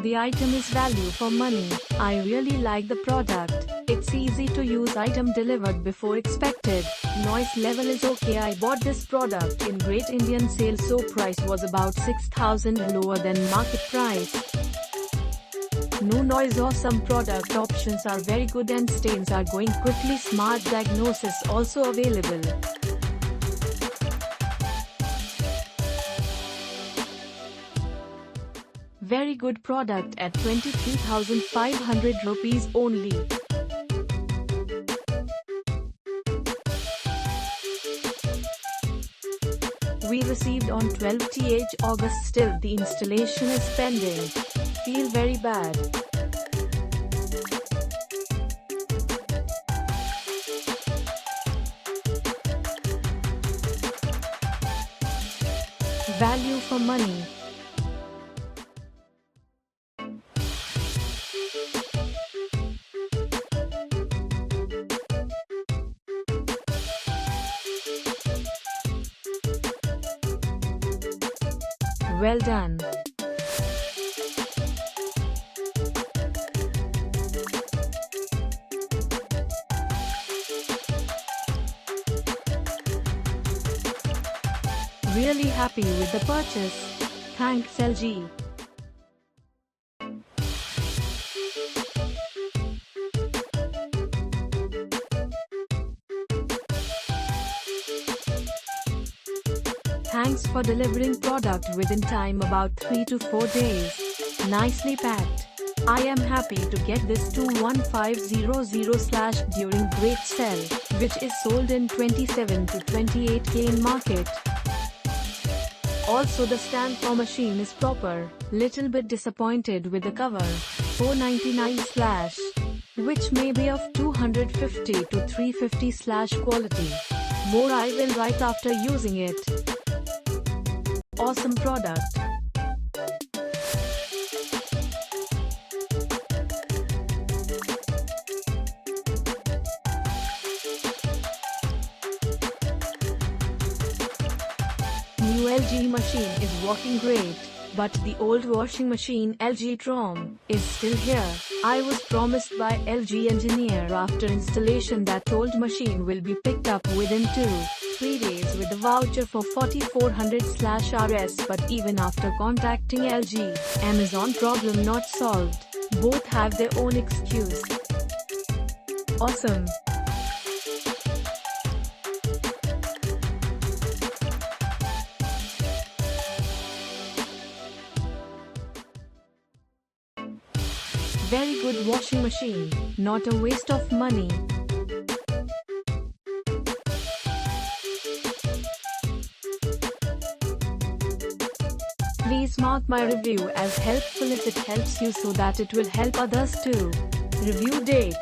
The item is value for money. I really like the product. It's easy to use, item delivered before expected. Noise level is okay. I bought this product in Great Indian Sale, so price was about 6,000 lower than market price. No noise. Awesome product. Options are very good and stains are going quickly. Smart diagnosis also available. Very good product at 23,500 rupees only. We received on 12th August, still the installation is pending. Feel very bad. Value for money. Well done. Really happy with the purchase. Thanks LG. Thanks for delivering product within time, about 3 to 4 days. Nicely packed. I am happy to get this 21500/ during great sale, which is sold in 27 to 28K in market. Also the stand for machine is proper. Little bit disappointed with the cover. 499/, which may be of 250 to 350/ quality. More I will write after using it. Awesome product. New LG machine is working great, but the old washing machine LG Trom is still here. I was promised by LG engineer after installation that old machine will be picked up within 2-3 days with a voucher for 4400/Rs, but even after contacting LG, Amazon problem not solved. Both have their own excuse. Awesome. Very good washing machine, not a waste of money. Please mark my review as helpful if it helps you, so that it will help others too. Review date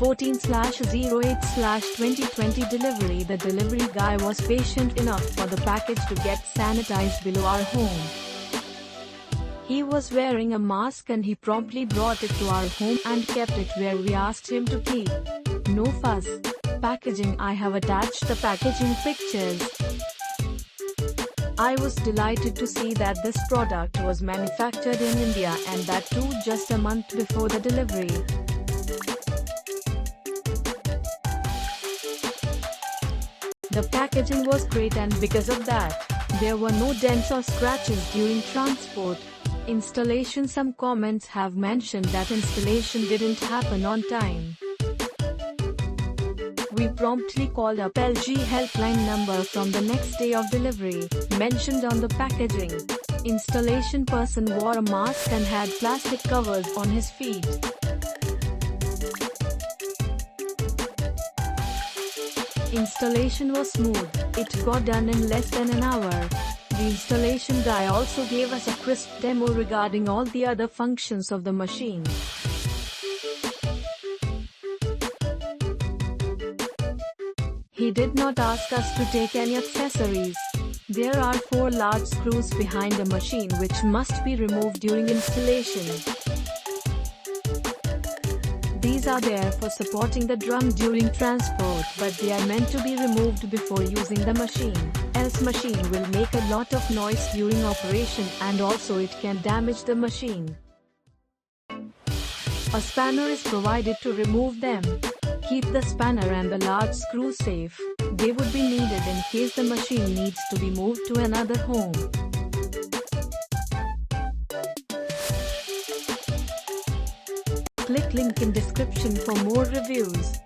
14/08/2020. Delivery. The delivery guy was patient enough for the package to get sanitized below our home. He was wearing a mask and he promptly brought it to our home and kept it where we asked him to keep. No fuss. Packaging. I have attached the packaging pictures. I was delighted to see that this product was manufactured in India, and that too just a month before the delivery. The packaging was great, and because of that, there were no dents or scratches during transport. Installation. Some comments have mentioned that installation didn't happen on time. We promptly called up LG helpline number from the next day of delivery, mentioned on the packaging. Installation person wore a mask and had plastic covers on his feet. Installation was smooth. It got done in less than an hour. The installation guy also gave us a crisp demo regarding all the other functions of the machine. He did not ask us to take any accessories. There are 4 large screws behind the machine which must be removed during installation. These are there for supporting the drum during transport, but they are meant to be removed before using the machine, else machine will make a lot of noise during operation, and also it can damage the machine. A spanner is provided to remove them. Keep the spanner and the large screw safe. They would be needed in case the machine needs to be moved to another home. Click link in description for more reviews.